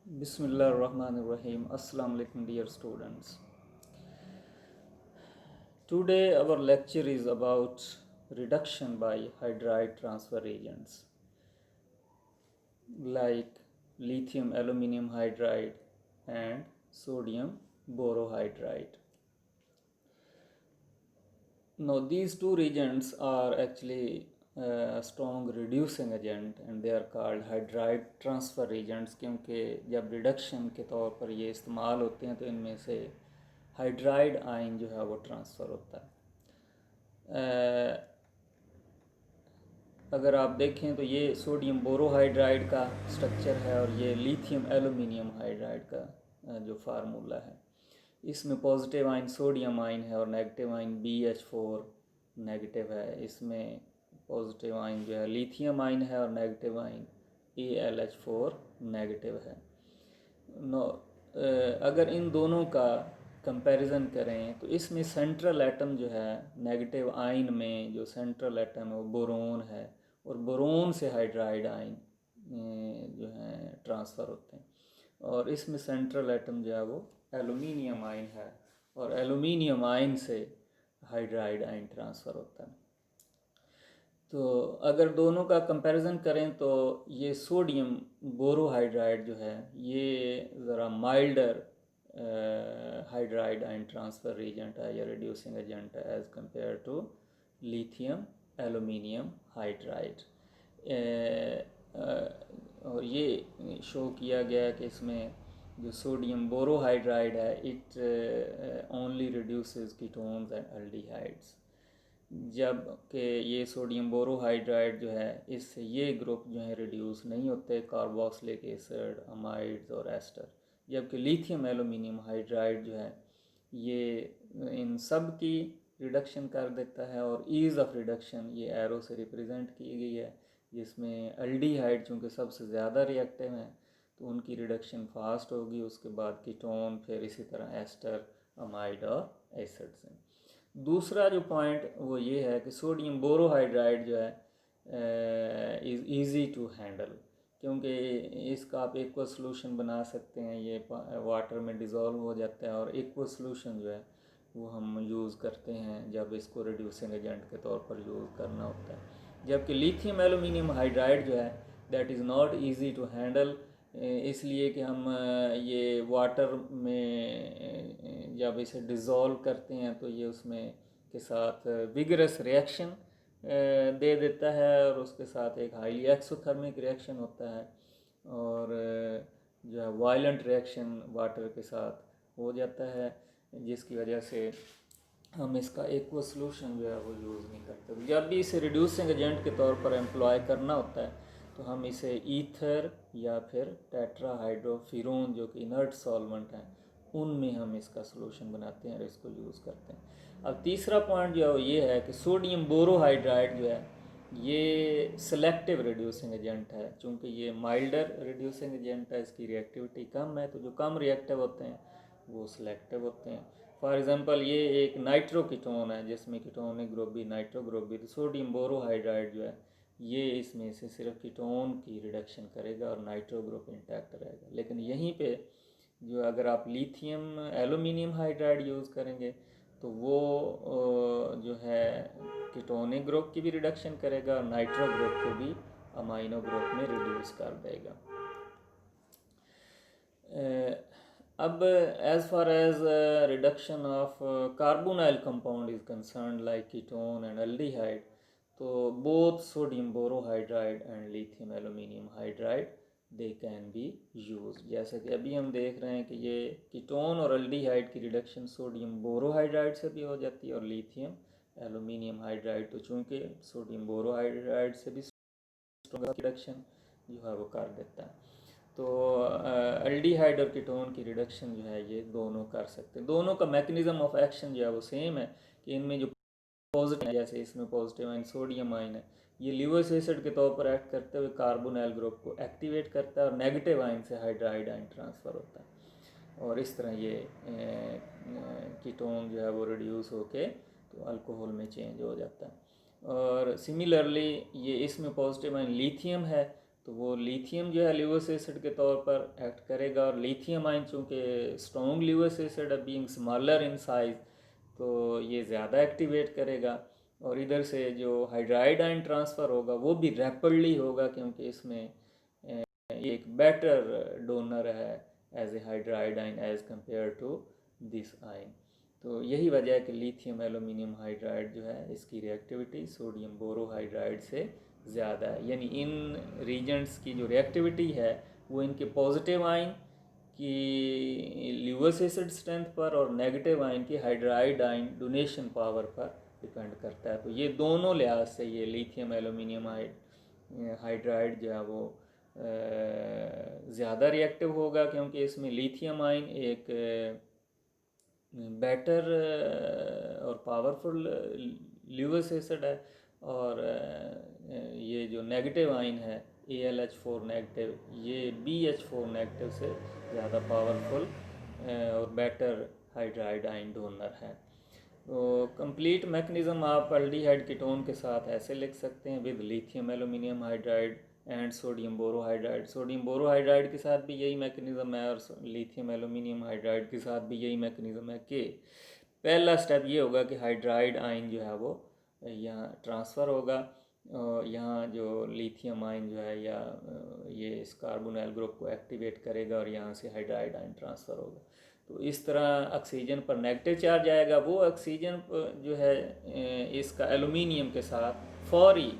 Bismillahirrahmanirrahim. Assalamu alaikum, dear students. Today our lecture is about reduction by hydride transfer agents like lithium aluminum hydride and sodium borohydride. Now these two reagents are actually a strong reducing agent and they are called hydride transfer agents क्योंकि जब reduction के तौर पर ये इस्तेमाल होते हैं तो इनमें से हाइड्राइड आयन जो है वो ट्रांसफ़र होता है। अगर आप देखें तो ये सोडियम बोरोहाइड्राइड का स्ट्रक्चर है और ये लिथियम एलुमिनियम हाइड्राइड का जो फार्मूला है। इसमें पॉजिटिव आयन सोडियम आयन है और नेगेटिव आयन BH4 नेगेटिव है। इसमें पॉजिटिव आयन जो है लिथियम आयन है और नेगेटिव आयन AlH4 नेगेटिव है। अगर इन दोनों का कंपैरिजन करें तो इसमें सेंट्रल एटम जो है नेगेटिव आयन में जो सेंट्रल एटम है वो बोरोन है और बोरोन से हाइड्राइड आयन जो है ट्रांसफ़र होते हैं और इसमें सेंट्रल एटम जो है वो एलुमिनियम आयन है और एलुमिनियम आयन से हाइड्राइड आयन ट्रांसफ़र होता है। तो अगर दोनों का कंपैरिजन करें तो ये सोडियम बोरोहाइड्राइड जो है ये ज़रा milder hydride ion transfer agent है या रिड्यूसिंग एजेंट है as compare to lithium aluminium hydride. और ये शो किया गया कि इसमें जो सोडियम बोरोहाइड्राइड है it only reduces ketones and aldehydes, जबकि ये सोडियम बोरोहाइड्राइड जो है इससे ये ग्रुप जो है रिड्यूस नहीं होते कार्बोक्सिलिक एसिड अमाइड्स और एस्टर, जबकि लिथियम एलुमिनियम हाइड्राइड जो है ये इन सब की रिडक्शन कर देता है और ईज़ ऑफ रिडक्शन ये एरो से रिप्रेजेंट की गई है जिसमें एल्डिहाइड चूँकि सबसे ज़्यादा रिएक्टिव हैं तो उनकी रिडक्शन फास्ट होगी, उसके बाद कीटोन, फिर इसी तरह एस्टर अमाइड और एसिड्स हैं। दूसरा जो पॉइंट वो ये है कि सोडियम बोरोहाइड्राइड जो है इज़ ईज़ी टू हैंडल क्योंकि इसका आप एक्वा सोल्यूशन बना सकते हैं, ये वाटर में डिज़ोल्व हो जाता है और एक्वा सोल्यूशन जो है वो हम यूज़ करते हैं जब इसको रिड्यूसिंग एजेंट के तौर पर यूज़ करना होता है। जबकि लिथियम एलुमिनियम हाइड्राइड जो है that is not easy to handle, इसलिए कि हम ये वाटर में जब इसे डिज़ोल्व करते हैं तो ये उसमें के साथ विगरस रिएक्शन दे देता है और उसके साथ एक हाईली एक्सोथर्मिक रिएक्शन होता है और जो है वायलेंट रिएक्शन वाटर के साथ हो जाता है, जिसकी वजह से हम इसका एक्वा सोल्यूशन जो है वो यूज़ नहीं करते। जब भी इसे रिड्यूसिंग एजेंट के तौर पर एम्प्लॉय करना होता है तो हम इसे ईथर या फिर टेट्राहाइड्रोफिरोन जो कि इनर्ट सॉल्वेंट हैं उनमें हम इसका सोल्यूशन बनाते हैं और इसको यूज़ करते हैं। अब तीसरा पॉइंट जो है ये है कि सोडियम बोरोहाइड्राइड जो है ये सेलेक्टिव रिड्यूसिंग एजेंट है, चूँकि ये माइल्डर रिड्यूसिंग एजेंट है, इसकी रिएक्टिविटी कम है, तो जो कम रिएक्टिव होते हैं वो सिलेक्टिव होते हैं। फॉर एग्जांपल ये एक नाइट्रो कीटोन है जिसमें कीटोनिक ग्रुप भी नाइट्रो ग्रुप भी, तो सोडियम बोरोहाइड्राइड जो है ये इसमें से सिर्फ कीटोन की रिडक्शन करेगा और नाइट्रो ग्रुप इंटैक्ट रहेगा। लेकिन यहीं पे जो अगर आप लिथियम एलुमिनियम हाइड्राइड यूज़ करेंगे तो वो जो है कीटोनिक ग्रुप की भी रिडक्शन करेगा और नाइट्रो ग्रुप को भी अमाइनो ग्रुप में रिड्यूस कर देगा। अब as far as reduction of carbonyl compound is concern like ketone and aldehyde, तो both sodium borohydride and lithium aluminium hydride they can be use. जैसे कि अभी हम देख रहे हैं कि ये कीटोन और एल्डिहाइड की रिडक्शन सोडियम बोरोहाइड्राइड से भी हो जाती है और लिथियम एलुमिनियम हाइड्राइड तो चूँकि सोडियम बोरोहाइड्राइड से भी रिडक्शन जो है वो कर देता है, तो एल्डिहाइड और कीटोन की रिडक्शन जो है ये दोनों कर सकते हैं। दोनों का मैकेनिज्म ऑफ एक्शन जो है वो सेम है कि इनमें जो पॉजिटिव, जैसे इसमें पॉजिटिव आयन सोडियम आयन है ये लिवोइक एसिड के तौर पर एक्ट करते हुए कार्बोनाइल ग्रुप को एक्टिवेट करता है और नेगेटिव आयन से हाइड्राइड आयन ट्रांसफ़र होता है और इस तरह ये कीटोन जो है वो रिड्यूस होके तो अल्कोहल में चेंज हो जाता है। और सिमिलरली ये इसमें पॉजिटिव आयन लिथियम है तो वो लिथियम जो है ल्यूवस एसिड के तौर पर एक्ट करेगा, और लिथियम आयन चूँकि strong Lewis acid being smaller in size, तो ये ज़्यादा एक्टिवेट करेगा। और इधर से जो हाइड्राइड आयन ट्रांसफ़र होगा वो भी रैपिडली होगा, क्योंकि इसमें एक बेटर डोनर है as a hydride ion as compare to this ion. तो यही वजह है कि लिथियम एल्यूमिनियम हाइड्राइड जो है इसकी रिएक्टिविटी सोडियम बोरोहाइड्राइड से ज़्यादा है। यानी इन रीजेंट्स की जो रिएक्टिविटी है वो इनके पॉजिटिव आयन की ल्यूवस एसिड स्ट्रेंथ पर और नेगेटिव आयन की हाइड्राइड आयन डोनेशन पावर पर डिपेंड करता है। तो ये दोनों लिहाज से ये लिथियम एल्यूमिनियम हाइड्राइड जो है वो ज़्यादा रिएक्टिव होगा, क्योंकि इसमें लिथियम आयन एक बेटर और पावरफुल ल्यूवस एसिड है, और ये जो नेगेटिव आयन है AlH4 नेगेटिव, ये BH4 नेगेटिव से ज़्यादा पावरफुल और बेटर हाइड्राइड आयन डोनर है। तो कंप्लीट मैकेनिज़्म आप अल्डिहाइड कीटोन के साथ ऐसे लिख सकते हैं, with lithium aluminium hydride and sodium borohydride. Sodium borohydride के साथ भी यही मैकेनिज़्म है और लिथियम एल्यूमिनियम हाइड्राइड के साथ भी यही मैकेनिज़्म है कि पहला स्टेप ये होगा कि हाइड्राइड आयन जो है वो यहाँ ट्रांसफ़र होगा, और यहाँ जो लिथियम आयन जो है या ये इस कार्बोनाइल ग्रुप को एक्टिवेट करेगा और यहाँ से हाइड्राइड आयन ट्रांसफ़र होगा। तो इस तरह ऑक्सीजन पर नेगेटिव चार्ज आएगा, वो ऑक्सीजन जो है इसका एल्यूमिनियम के साथ फौरी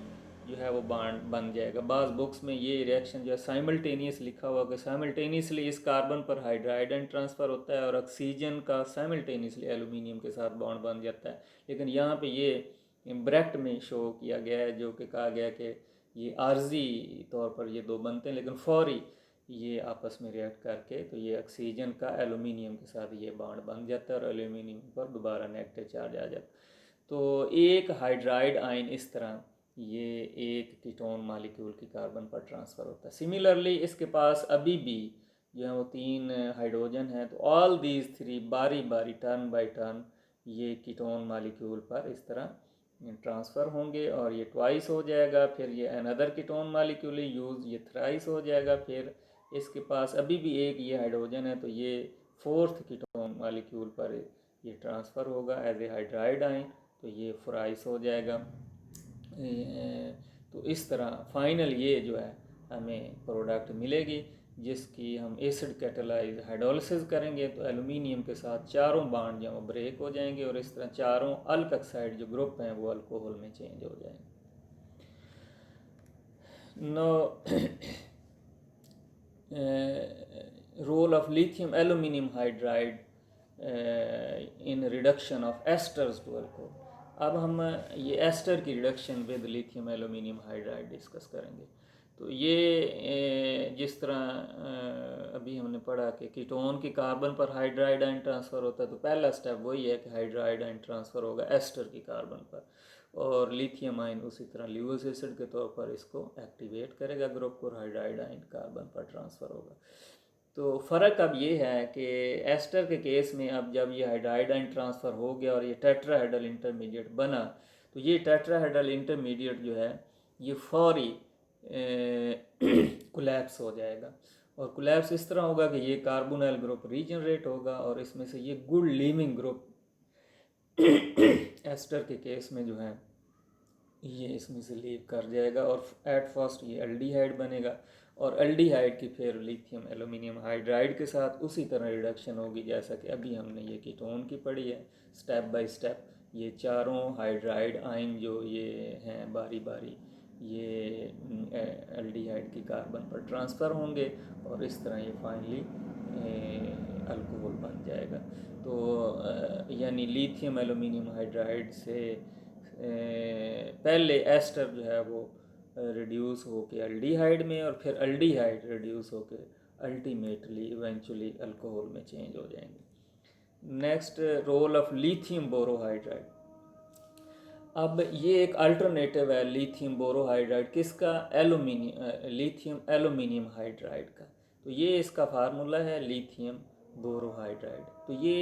जो है वो बॉन्ड बन जाएगा। बाज़ बुक्स में ये रिएक्शन जो है साइमल्टेनियस लिखा हुआ कि साइमल्टेनियसली इस कार्बन पर हाइड्राइड आयन ट्रांसफ़र होता है और ऑक्सीजन का साइमल्टेनियसली एल्यूमिनियम के साथ बॉन्ड बन जाता है। लेकिन यहाँ पे ये ब्रैकेट में शो किया गया है, जो कि कहा गया कि ये आर्जी तौर पर ये दो बनते हैं, लेकिन फौरी ये आपस में रिएक्ट करके तो ये ऑक्सीजन का एल्यूमिनियम के साथ ये बॉन्ड बन जाता है और एल्यूमिनियम पर दोबारा नेगेटिव चार्ज आ जाता है। तो एक हाइड्राइड आयन इस तरह ये एक कीटोन मॉलिक्यूल की कार्बन पर ट्रांसफ़र होता है। सिमिलरली इसके पास अभी भी जो है वो 3 हाइड्रोजन है, तो ऑल दीज 3 बारी बारी टर्न बाय टर्न ये कीटोन मॉलिक्यूल पर इस तरह ट्रांसफ़र होंगे, और ये ट्वाइस हो जाएगा, फिर ये अनदर कीटोन मॉलिक्यूल यूज़, ये थ्राइस हो जाएगा, फिर इसके पास अभी भी एक ये हाइड्रोजन है तो ये 4th कीटोन मॉलिक्यूल पर ये ट्रांसफ़र होगा एज ए हाइड्राइड आयन, तो ये फ्राइस हो जाएगा। तो इस तरह फाइनल ये जो है हमें प्रोडक्ट मिलेगी, जिसकी हम एसिड कैटालाइज हाइड्रोलिसिस करेंगे तो एल्यूमिनियम के साथ चारों बॉन्ड जो ब्रेक हो जाएंगे, और इस तरह चारों अल्कोक्साइड जो ग्रुप हैं वो अल्कोहल में चेंज हो जाएंगे। No role of lithium aluminium hydride in reduction of esters to alcohol. अब हम ये एस्टर की reduction with lithium aluminium hydride discuss करेंगे। तो ये जिस तरह अभी हमने पढ़ा कि कीटोन की कार्बन पर हाइड्राइड आयन ट्रांसफ़र होता है, तो पहला स्टेप वही है कि हाइड्राइड आयन ट्रांसफ़र होगा एस्टर की कार्बन पर, और लिथियम आयन उसी तरह ल्यूवस एसिड के तौर पर इसको एक्टिवेट करेगा ग्रुप को, हाइड्राइड आयन कार्बन पर ट्रांसफ़र होगा। तो फ़र्क अब ये है कि एस्टर के केस में अब जब ये हाइड्राइड आयन ट्रांसफ़र हो गया और ये टेट्राहेड्रल इंटरमीडिएट बना, तो ये टेट्राहेड्रल इंटरमीडिएट जो है ये फौरी कोलैप्स हो जाएगा, और कोलैप्स इस तरह होगा कि ये कार्बोनाइल ग्रुप रीजनरेट होगा और इसमें से ये गुड लीविंग ग्रुप एस्टर के केस में जो है ये इसमें से लीव कर जाएगा, और एट फर्स्ट ये एल्डिहाइड बनेगा, और एल्डिहाइड की फिर लिथियम एल्यूमिनियम हाइड्राइड के साथ उसी तरह रिडक्शन होगी जैसा कि अभी हमने ये कीटोन की पढ़ी है। स्टेप बाय स्टेप ये चारों हाइड्राइड आयन जो ये हैं बारी बारी ये एल्डिहाइड की कार्बन पर ट्रांसफ़र होंगे, और इस तरह ये फाइनली अल्कोहल बन जाएगा। तो यानी लिथियम एल्यूमिनियम हाइड्राइड से पहले एस्टर जो है वो रिड्यूस होके एल्डिहाइड में, और फिर एल्डिहाइड रिड्यूस होके अल्टीमेटली इवेंचुअली अल्कोहल में चेंज हो जाएंगे। Next, role of lithium borohydride. अब ये एक अल्टरनेटिव है लिथियम बोरोहाइड्राइड किसका, लिथियम एल्यूमिनियम हाइड्राइड का। तो ये इसका फार्मूला है लिथियम बोरोहाइड्राइड। तो ये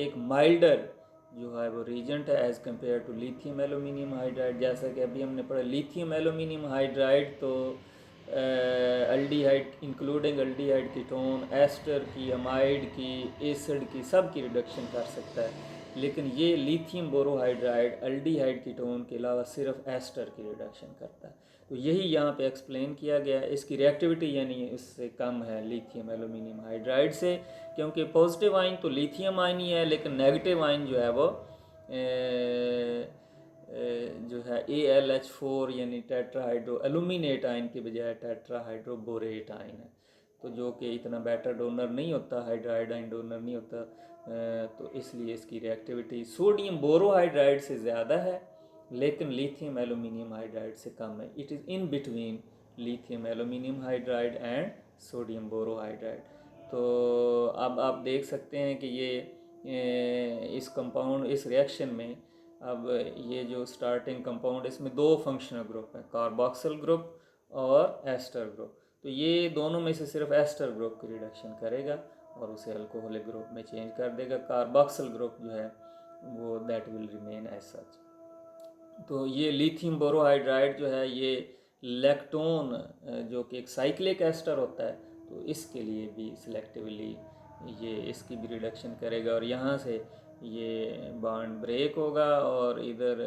एक माइल्डर जो है वो रीजेंट है as compare to lithium aluminium hydride. जैसा कि अभी हमने पढ़ा लिथियम एल्यूमिनियम हाइड्राइड तो aldehyde including aldehyde ketone, ester की, अमाइड की, एसिड की, सब की रिडक्शन कर सकता है। लेकिन ये लिथियम बोरोहाइड्राइड अल्डिहाइड कीटोन के अलावा सिर्फ एस्टर की रिडक्शन करता है। तो यही यहाँ पे एक्सप्लेन किया गया है। इसकी रिएक्टिविटी यानी इससे कम है लिथियम एल्यूमिनियम हाइड्राइड से, क्योंकि पॉजिटिव आयन तो लिथियम आयन ही है, लेकिन नेगेटिव आयन जो है वो जो है AlH4 यानी टेट्राहाइड्रो एल्यूमिनेट आयन के बजाय टेट्राहाइड्रोबोरेट आयन है, तो जो कि इतना बेटर डोनर नहीं होता, हाइड्राइड आयन डोनर नहीं होता। तो इसलिए इसकी रिएक्टिविटी सोडियम बोरोहाइड्राइड से ज़्यादा है, लेकिन लिथियम एल्यूमिनियम हाइड्राइड से कम है। It is in between lithium aluminium hydride and sodium borohydride. तो अब आप देख सकते हैं कि ये इस कंपाउंड, इस रिएक्शन में अब ये जो स्टार्टिंग कंपाउंड, इसमें दो फंक्शनल ग्रुप हैं, कार्बोक्सिल ग्रुप और एस्टर ग्रुप। तो ये दोनों में से सिर्फ एस्टर ग्रुप की रिडक्शन करेगा और उसे अल्कोहलिक ग्रुप में चेंज कर देगा। कार्बोक्सिल ग्रुप जो है वो that will remain as such. तो ये लिथियम बोरोहाइड्राइड जो है ये लैक्टोन जो कि एक साइक्लिक एस्टर होता है, तो इसके लिए भी सिलेक्टिवली ये इसकी भी रिडक्शन करेगा और यहाँ से ये बॉन्ड ब्रेक होगा और इधर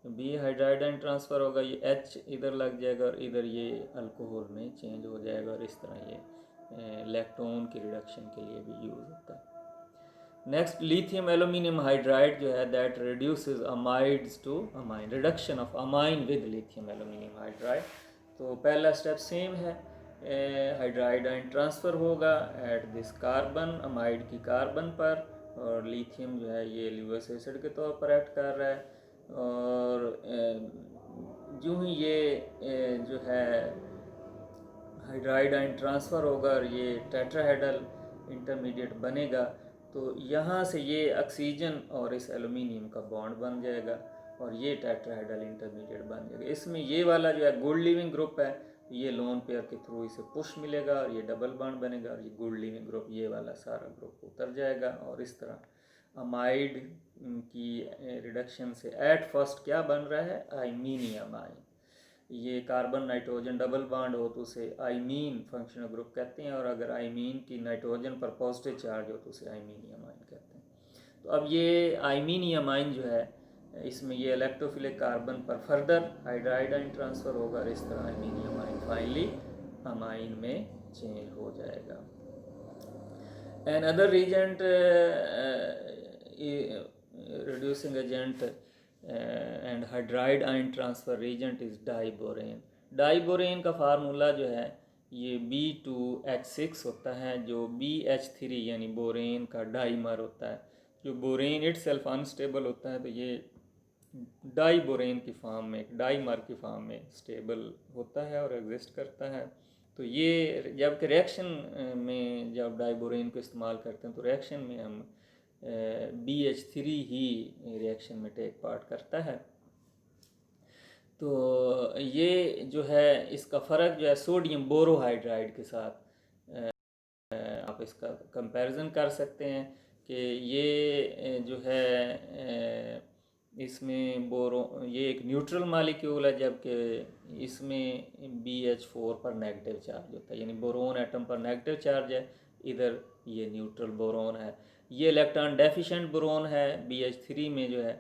बी हाइड्राइड आयन ट्रांसफ़र होगा, ये H इधर लग जाएगा और इधर ये अल्कोहल में चेंज हो जाएगा और इस तरह ये लैक्टोन की रिडक्शन के लिए भी यूज़ होता है। नेक्स्ट लिथियम एल्यूमिनियम हाइड्राइड जो है that reduces amides to amine, reduction of amine with lithium aluminium hydride. तो पहला स्टेप सेम है, हाइड्राइड आयन ट्रांसफ़र होगा एट दिस कार्बन, अमाइड की कार्बन पर, और लिथियम जो है ये ल्यूअस एसिड के तौर पर एक्ट कर रहा है। और जो ही ये जो है हाइड्राइड आयन ट्रांसफ़र होगा और ये टेट्राहेड्रल इंटरमीडिएट बनेगा, तो यहाँ से ये ऑक्सीजन और इस एल्यूमिनियम का बॉन्ड बन जाएगा और ये टेट्राहेड्रल इंटरमीडिएट बन जाएगा। इसमें ये वाला जो है गुड लिविंग ग्रुप है, ये लोन पेयर के थ्रू इसे पुश मिलेगा और ये डबल बॉन्ड बनेगा और ये गुड लिविंग ग्रुप, ये वाला सारा ग्रुप उतर जाएगा। और इस तरह अमाइड की रिडक्शन से एट फर्स्ट क्या बन रहा है, आइमीनियम आयन। ये कार्बन नाइट्रोजन डबल बॉन्ड हो तो उसे आइमीन फंक्शनल ग्रुप कहते हैं, और अगर आइमीन की नाइट्रोजन पर पॉजिटिव चार्ज हो तो उसे आइमीनियम आयन कहते हैं। तो अब ये आइमीनियम आयन जो है, इसमें ये इलेक्ट्रोफिलिक कार्बन पर फर्दर हाइड्राइड आयन ट्रांसफ़र होगा और इस तरह आइमीनियम आयन फाइनली अमाइन में चेंज हो जाएगा। Another reagent reducing agent and hydride ion transfer reagent is diborane. Diborane का फार्मूला जो है ये B2H6 होता है, जो BH3 यानी बोरेन का डाइमर होता है। जो बोरेन इटसेल्फ अनस्टेबल होता है, तो ये डाइबोरेन की फॉर्म में, एक डाइमर की फॉर्म में स्टेबल होता है और एग्जिस्ट करता है। तो ये जब रिएक्शन में जब डाइबोरेन को इस्तेमाल करते हैं तो रिएक्शन में हम BH3 ही रिएक्शन में टेक पार्ट करता है। तो ये जो है इसका फ़र्क जो है सोडियम बोरोहाइड्राइड के साथ आप इसका कंपैरिजन कर सकते हैं कि ये जो है इसमें ये एक न्यूट्रल मालिक्यूल है, जबकि इसमें BH4 पर नेगेटिव चार्ज होता है, यानी बोरोन एटम पर नेगेटिव चार्ज है, इधर ये न्यूट्रल बोरोन है। ये इलेक्ट्रॉन डेफिशिएंट बोरोन है BH3 में जो है,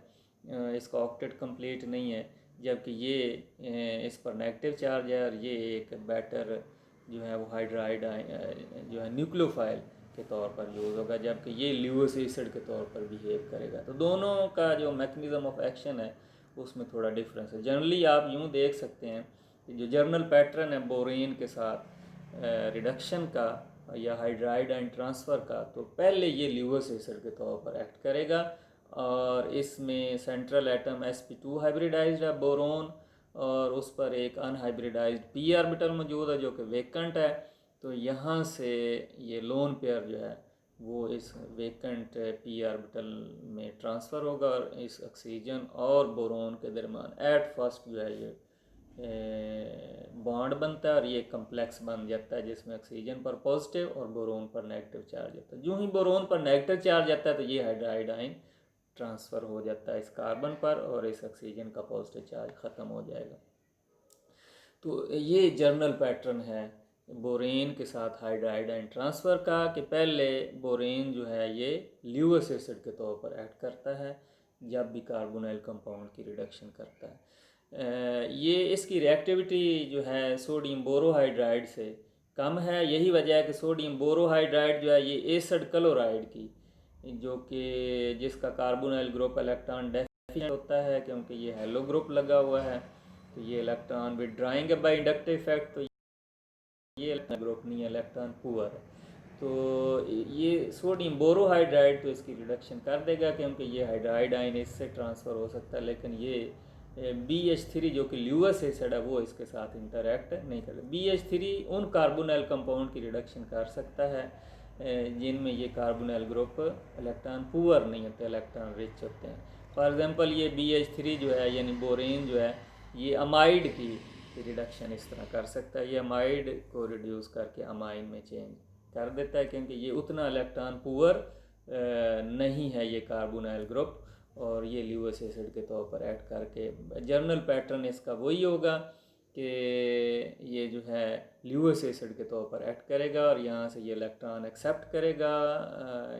इसका ऑक्टेट कंप्लीट नहीं है, जबकि ये इस पर नेगेटिव चार्ज है और ये एक बेटर जो है वो हाइड्राइड जो है न्यूक्लियोफाइल के तौर पर यूज़ होगा, जबकि ये ल्यूअस एसिड के तौर पर बिहेव करेगा। तो दोनों का जो मैकेनिज्म ऑफ एक्शन है उसमें थोड़ा डिफरेंस है। जनरली आप यूँ देख सकते हैं कि जो जर्नल पैटर्न है बोरेन के साथ रिडक्शन का या हाइड्राइड आयन ट्रांसफ़र का, तो पहले ये ल्यूअस एसिड के तौर पर एक्ट करेगा और इसमें सेंट्रल एटम sp2 हाइब्रिडाइज्ड है बोरोन, और उस पर एक अनहाइब्रिडाइज्ड p ऑर्बिटल मौजूद है जो कि वेकेंट है। तो यहाँ से ये लोन पेयर जो है वो इस वेकेंट p ऑर्बिटल में ट्रांसफ़र होगा और इस ऑक्सीजन और बोरोन के दरमियान एट फर्स्ट जो है ये बॉन्ड बनता है और ये कम्प्लेक्स बन जाता है, जिसमें ऑक्सीजन पर पॉजिटिव और बोरोन पर नेगेटिव चार्ज आता है। जो ही बोरोन पर नेगेटिव चार्ज आता है तो ये हाइड्राइड आयन ट्रांसफ़र हो जाता है इस कार्बन पर और इस ऑक्सीजन का पॉजिटिव चार्ज ख़त्म हो जाएगा। तो ये जर्नल पैटर्न है बोरेन के साथ हाइड्राइड आयन ट्रांसफ़र का कि पहले बोरेन जो है ये ल्यूअस एसिड के तौर पर एक्ट करता है जब भी कार्बोनाइल कंपाउंड की रिडक्शन करता है। ये इसकी रिएक्टिविटी जो है सोडियम बोरोहाइड्राइड से कम है। यही वजह है कि सोडियम बोरोहाइड्राइड जो है ये एसिड क्लोराइड की जो कि जिसका कार्बोनाइल ग्रुप इलेक्ट्रॉन डेफिशिएंट होता है क्योंकि ये हेलो ग्रुप लगा हुआ है, तो ये electron withdrawing by inductive effect, तो ये ग्रुप नहीं है, इलेक्ट्रॉन पुअर है। तो ये सोडियम बोरोहाइड्राइड तो इसकी रिडक्शन कर देगा क्योंकि ये हाइड्राइड आयन इससे ट्रांसफ़र हो सकता है, लेकिन ये BH3 जो कि ल्यूअस एसिड है वो इसके साथ इंटरेक्ट नहीं करता। BH3 उन कार्बोनाइल कंपाउंड की रिडक्शन कर सकता है जिनमें ये कार्बोनाइल ग्रुप इलेक्ट्रॉन पुअर नहीं होते, इलेक्ट्रॉन रिच होते हैं। फॉर एग्जांपल ये BH3 जो है यानी बोरेन जो है ये अमाइड की रिडक्शन इस तरह कर सकता है, ये अमाइड को रिड्यूस करके अमाइन में चेंज कर देता है क्योंकि ये उतना इलेक्ट्रॉन पुअर नहीं है ये कार्बोनाइल ग्रुप, और ये ल्यूअस एसिड के तौर पर ऐड करके जर्नल पैटर्न इसका वही होगा कि ये जो है ल्यूअस एसिड के तौर पर ऐड करेगा और यहाँ से ये इलेक्ट्रॉन एक्सेप्ट करेगा।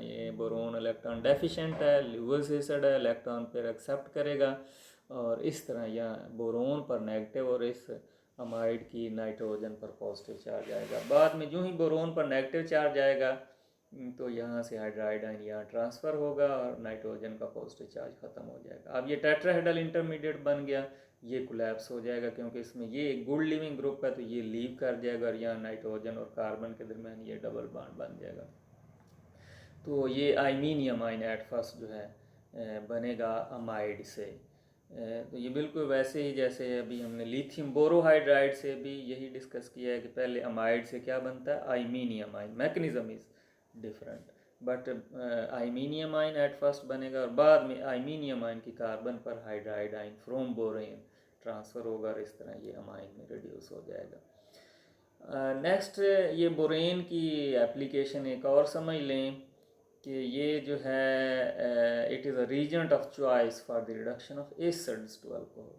ये बोरोन इलेक्ट्रॉन डेफिशिएंट है, ल्यूअस एसिड है, इलेक्ट्रॉन फिर एक्सेप्ट करेगा और इस तरह यहाँ बोरोन पर नेगेटिव और इस अमाइड की नाइट्रोजन पर पॉजिटिव चार्ज आएगा। बाद में जो ही बोरोन पर नेगेटिव चार्ज आएगा तो यहाँ से हाइड्राइड आयन यहाँ ट्रांसफ़र होगा और नाइट्रोजन का पॉजिटिव चार्ज ख़त्म हो जाएगा। अब ये टेट्राहेड्रल इंटरमीडिएट बन गया, ये कोलैप्स हो जाएगा क्योंकि इसमें ये गुड लिविंग ग्रुप है तो ये लीव कर जाएगा और यहाँ नाइट्रोजन और कार्बन के दरमियान ये डबल बॉन्ड बन जाएगा। तो ये आइमीनियम आयन एट फर्स्ट जो है बनेगा अमाइड से। तो ये बिल्कुल वैसे ही जैसे अभी हमने लिथियम बोरोहाइड्राइड से भी यही डिस्कस किया है कि पहले अमाइड से क्या बनता है, iminium ion. Mechanism is different but iminium ion at first बनेगा और बाद में आइमीनियम आयन की कार्बन पर hydride ion from borane transfer होगा और इस तरह ये अमाइन में रिड्यूस हो जाएगा। नेक्स्ट ये बोरेन की एप्लीकेशन एक और समझ लें कि ये जो है it is a reagent of choice for the reduction of acids to alcohol.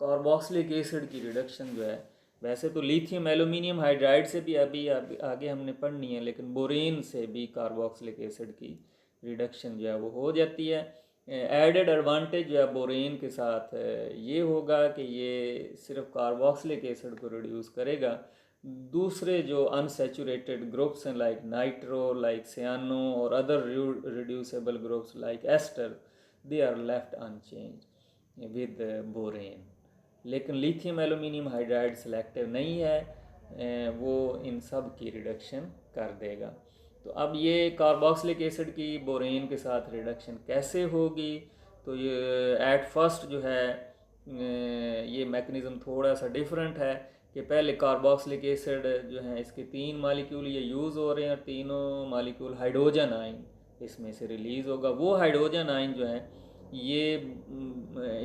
Carboxylic acid की रिडक्शन जो है, वैसे तो लिथियम एल्यूमिनियम हाइड्राइड से भी अभी आगे हमने पढ़नी है, लेकिन बोरेन से भी कार्बोक्सिलिक एसिड की रिडक्शन जो है वो हो जाती है। एडेड एडवांटेज जो है बोरेन के साथ ये होगा कि ये सिर्फ कार्बोक्सिलिक एसिड को रिड्यूस करेगा, दूसरे जो अनसेचुरेटेड ग्रुप्स हैं लाइक नाइट्रो, लाइक सियानो और other reducible groups like ester, they are left unchange with borane. लेकिन लिथियम एल्यूमिनियम हाइड्राइड सेलेक्टिव नहीं है, वो इन सब की रिडक्शन कर देगा। तो अब ये कार्बोक्सिलिक एसिड की बोरेन के साथ रिडक्शन कैसे होगी, तो ये एट फर्स्ट जो है ये मैकेनिज़्म थोड़ा सा डिफरेंट है कि पहले कार्बोक्सिलिक एसिड जो है इसके 3 मालिक्यूल ये यूज़ हो रहे हैं और तीनों मालिक्यूल हाइड्रोजन आयन इसमें से रिलीज़ होगा। वो हाइड्रोजन आयन जो है ये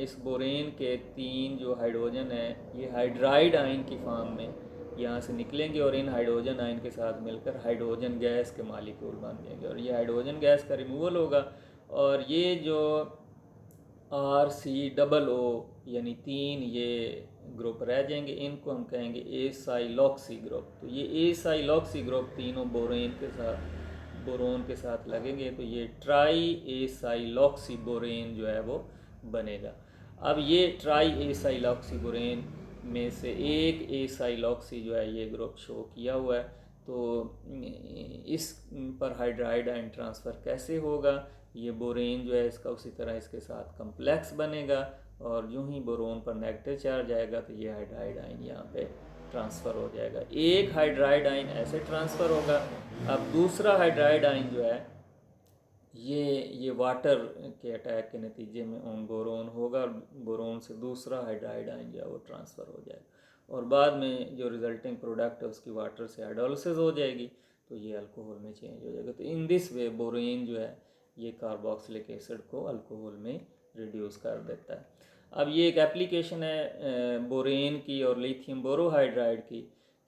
इस बोरेन के 3 जो हाइड्रोजन है ये हाइड्राइड आयन की फॉर्म में यहाँ से निकलेंगे और इन हाइड्रोजन आयन के साथ मिलकर हाइड्रोजन गैस के मालिक्यूल बन जाएंगे और ये हाइड्रोजन गैस का रिमूवल होगा और ये जो RCOO यानी 3 ये ग्रुप रह जाएंगे, इनको हम कहेंगे एसाइलॉक्सी ग्रुप। तो ये एसाइलॉक्सी ग्रुप तीनों बोरोन के साथ लगेंगे तो ये ट्राई एसाइलॉक्सी बोरेन जो है वो बनेगा। अब ये ट्राई एसाइलॉक्सी बोरेन में से एक एसाइलॉक्सी जो है ये ग्रुप शो किया हुआ है, तो इस पर हाइड्राइड आयन ट्रांसफ़र कैसे होगा, ये बोरेन जो है इसका उसी तरह इसके साथ कम्प्लेक्स बनेगा और यूं ही बोरोन पर नेगेटिव चार्ज आएगा तो ये हाइड्राइड आयन यहाँ पे ट्रांसफ़र हो जाएगा। एक हाइड्राइड आयन ऐसे ट्रांसफ़र होगा। अब दूसरा हाइड्राइड आयन जो है ये वाटर के अटैक के नतीजे में ऑन बोरोन होगा और बोरोन से दूसरा हाइड्राइड आयन जो है वो ट्रांसफ़र हो जाएगा और बाद में जो रिजल्टिंग प्रोडक्ट है उसकी वाटर से हाइड्रोलिसिस हो जाएगी तो ये अल्कोहल में चेंज हो जाएगा। तो इन दिस वे बोरेन जो है ये कार्बोक्सिलिक एसिड को अल्कोहल में रिड्यूस कर देता है। अब ये एक एप्लीकेशन है बोरेन की और लिथियम बोरोहाइड्राइड की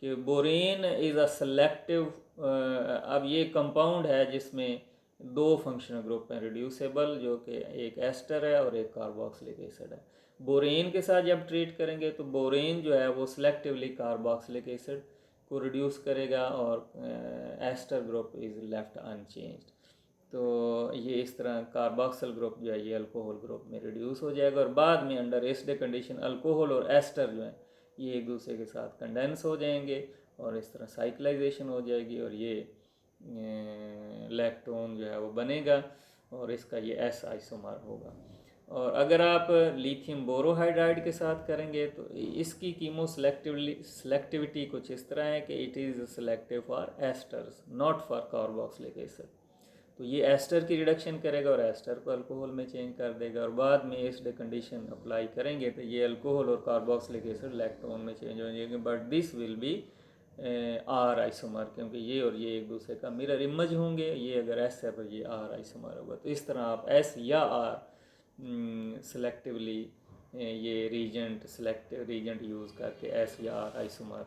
कि बोरेन इज़ अ सेलेक्टिव। अब ये कंपाउंड है जिसमें 2 फंक्शनल ग्रुप हैं रिड्यूसेबल, जो कि एक एस्टर है और एक कार्बोक्सिलिक एसिड है। बोरेन के साथ जब ट्रीट करेंगे तो बोरेन जो है वो सिलेक्टिवली कार्बोक्सिलिक एसिड को रिड्यूस करेगा और ester group is left unchanged. तो ये इस तरह कार्बोक्सिल ग्रुप जो है ये अल्कोहल ग्रुप में रिड्यूस हो जाएगा और बाद में अंडर एसिडिक कंडीशन अल्कोहल और एस्टर जो है ये एक दूसरे के साथ कंडेंस हो जाएंगे और इस तरह साइक्लाइजेशन हो जाएगी और ये लैक्टोन जो है वो बनेगा और इसका ये एस आइसोमर होगा। और अगर आप लिथियम बोरोहाइड्राइड के साथ करेंगे तो इसकी कीमो सेलेक्टिविटी कुछ इस तरह है कि it is selective for asters not for carboxylic acid. तो ये एस्टर की रिडक्शन करेगा और एस्टर को अल्कोहल में चेंज कर देगा और बाद में एसिड कंडीशन अप्लाई करेंगे तो ये अल्कोहल और कार्बोक्सिलिक एसिड लैक्टोन में चेंज हो जाएंगे, but this will be R isomer, क्योंकि ये और ये एक दूसरे का मिरर इमेज होंगे। ये अगर एस है तो ये आर आइसोमर होगा। तो इस तरह आप एस या आर सेलेक्टिवली ये रीजेंट सेलेक्टिव रीजेंट यूज़ करके एस या आर आइसोमर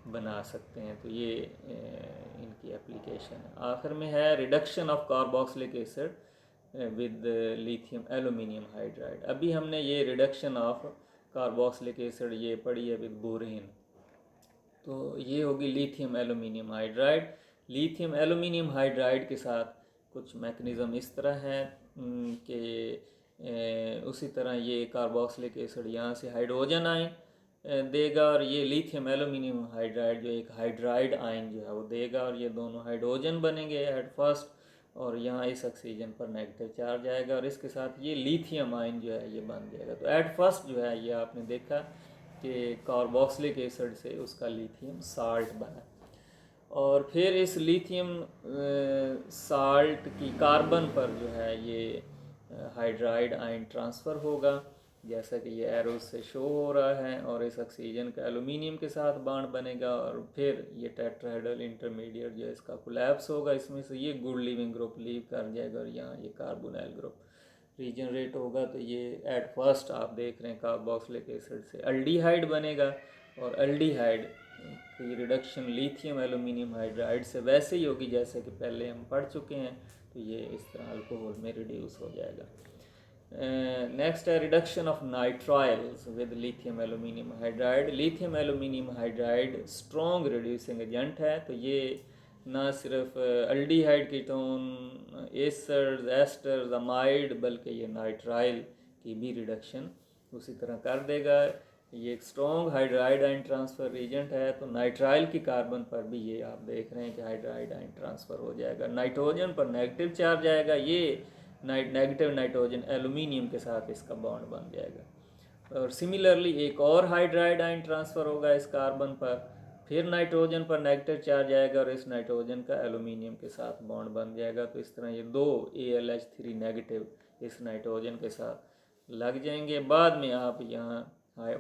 बना सकते हैं। तो ये इनकी एप्लीकेशन है। आखिर में है reduction of carboxylic acid with lithium aluminium hydride. अभी हमने ये रिडक्शन ऑफ कार्बोक्सिलिक एसिड ये पढ़ी है विद बोरेन, तो ये होगी lithium aluminium hydride. Lithium aluminium hydride के साथ कुछ मैकेनिज़्म इस तरह है कि उसी तरह ये कार्बोक्सिलिक एसिड यहाँ से हाइड्रोजन आयन देगा और ये लिथियम एल्यूमिनियम हाइड्राइड जो एक हाइड्राइड आयन जो है वो देगा और ये दोनों हाइड्रोजन बनेंगे एट फर्स्ट और यहाँ इस ऑक्सीजन पर नेगेटिव चार्ज आएगा और इसके साथ ये लिथियम आयन जो है ये बन जाएगा। तो एट फर्स्ट जो है ये आपने देखा कि कार्बोक्सिलिक एसिड से उसका लिथियम साल्ट बना और फिर इस लिथियम साल्ट की कार्बन पर जो है ये हाइड्राइड आयन ट्रांसफ़र होगा जैसा कि ये एरोस से शो हो रहा है और इस ऑक्सीजन का एल्यूमिनियम के साथ बॉन्ड बनेगा और फिर ये टेट्राहेड्रल इंटरमीडिएट जो है इसका कोलैप्स होगा, इसमें से ये गुड लिविंग ग्रुप लीव कर जाएगा और यहाँ ये कार्बोनाइल ग्रुप रीजनरेट होगा। तो ये एट फर्स्ट आप देख रहे हैं कार्बोक्सिलिक एसिड से अल्डिहाइड बनेगा और अल्डिहाइड की रिडक्शन लिथियम एल्यूमिनियम हाइड्राइड से वैसे ही होगी जैसे कि पहले हम पढ़ चुके हैं। तो ये इस तरह अल्कोहल में रिड्यूस हो जाएगा। नेक्स्ट है reduction of nitriles with lithium aluminium hydride. Lithium aluminium hydride strong reducing agent है। तो ये ना सिर्फ aldehyde ketone asters asters amide बल्कि ये नाइट्राइल की भी रिडक्शन उसी तरह कर देगा। ये एक strong hydride ion transfer agent है। तो नाइट्राइल की कार्बन पर भी ये आप देख रहे हैं कि हाइड्राइड आयन ट्रांसफ़र हो जाएगा। नाइट्रोजन पर नेगेटिव चार्ज आएगा, ये नेगेटिव नाइट्रोजन एल्यूमिनियम के साथ इसका बॉन्ड बन जाएगा और सिमिलरली एक और हाइड्राइड आयन ट्रांसफ़र होगा इस कार्बन पर, फिर नाइट्रोजन पर नेगेटिव चार्ज आएगा और इस नाइट्रोजन का एल्यूमिनियम के साथ बॉन्ड बन जाएगा। तो इस तरह ये दो AlH3 नेगेटिव इस नाइट्रोजन के साथ लग जाएंगे। बाद में आप यहाँ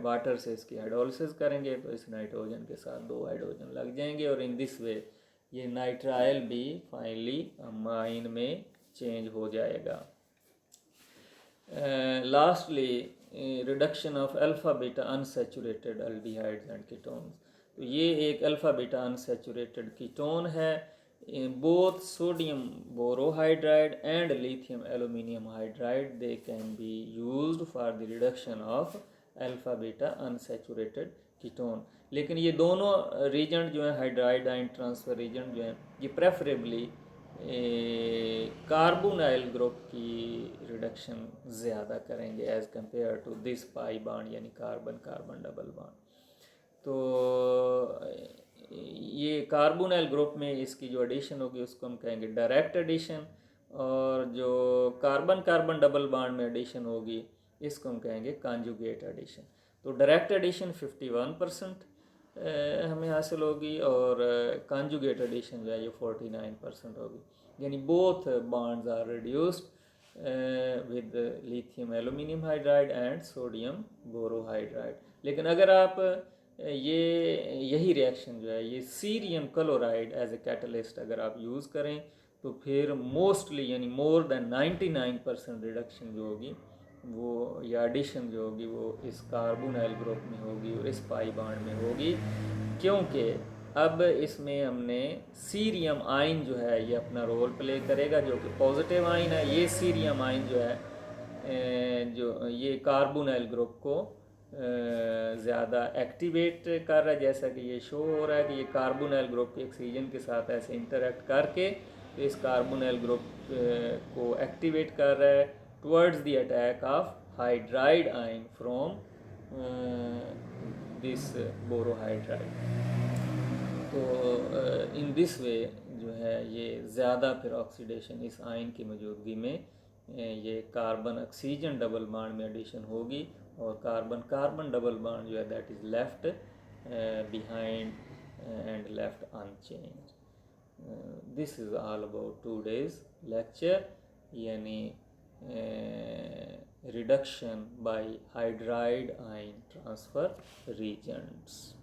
वाटर से इसकी हाइड्रोलिसिस करेंगे तो इस नाइट्रोजन के साथ दो हाइड्रोजन लग जाएंगे और इन दिस वे ये नाइट्राइल भी फाइनली अमाइन में चेंज हो जाएगा। Lastly reduction of alpha beta unsaturated aldehydes and ketones. तो ये एक अल्फ़ा बीटा अनसैचुरेटेड कीटोन है। Both sodium borohydride and lithium aluminium hydride they can be used for the reduction of alpha beta unsaturated ketone. लेकिन ये दोनों reagent जो है hydride ion transfer reagent जो हैं ये प्रेफरेबली कार्बोनाइल ग्रुप की रिडक्शन ज़्यादा करेंगे as compare to this pi bond यानी कार्बन कार्बन डबल बॉन्ड। तो ये कार्बोनाइल ग्रुप में इसकी जो एडिशन होगी उसको हम कहेंगे डायरेक्ट एडिशन और जो कार्बन कार्बन डबल बॉन्ड में एडिशन होगी इसको हम कहेंगे कॉन्जुगेट एडिशन। तो डायरेक्ट एडिशन 51% हमें हासिल होगी और कॉन्जुगेट एडिशन जो है ये 49% होगी, यानी both bonds are reduced with lithium aluminium hydride and sodium borohydride. लेकिन अगर आप यही रिएक्शन जो है ये cerium chloride as a catalyst अगर आप यूज़ करें तो फिर मोस्टली यानी मोर देन 99% रिडक्शन जो होगी वो या एडिशन जो होगी वो इस कार्बोनाइल ग्रुप में होगी और इस पाई बॉन्ड में होगी, क्योंकि अब इसमें हमने सीरियम आयन जो है ये अपना रोल प्ले करेगा जो कि पॉजिटिव आयन है। ये सीरियम आयन जो है जो ये कार्बोनाइल ग्रुप को ज़्यादा एक्टिवेट कर रहा है, जैसा कि ये शो हो रहा है कि ये कार्बोनाइल ग्रुप ऑक्सीजन के साथ ऐसे इंटरेक्ट करके तो इस कार्बोनाइल ग्रुप को एक्टिवेट कर रहा है towards the attack of hydride ion from this borohydride. तो इन दिस वे जो है ये ज़्यादा फिर ऑक्सीडेशन इस आयन की मौजूदगी में ये कार्बन ऑक्सीजन डबल बॉन्ड में एडिशन होगी और कार्बन कार्बन डबल बॉन्ड जो है that is left behind and left unchanged. This is all about today's lecture, यानी reduction by hydride ion transfer reagents.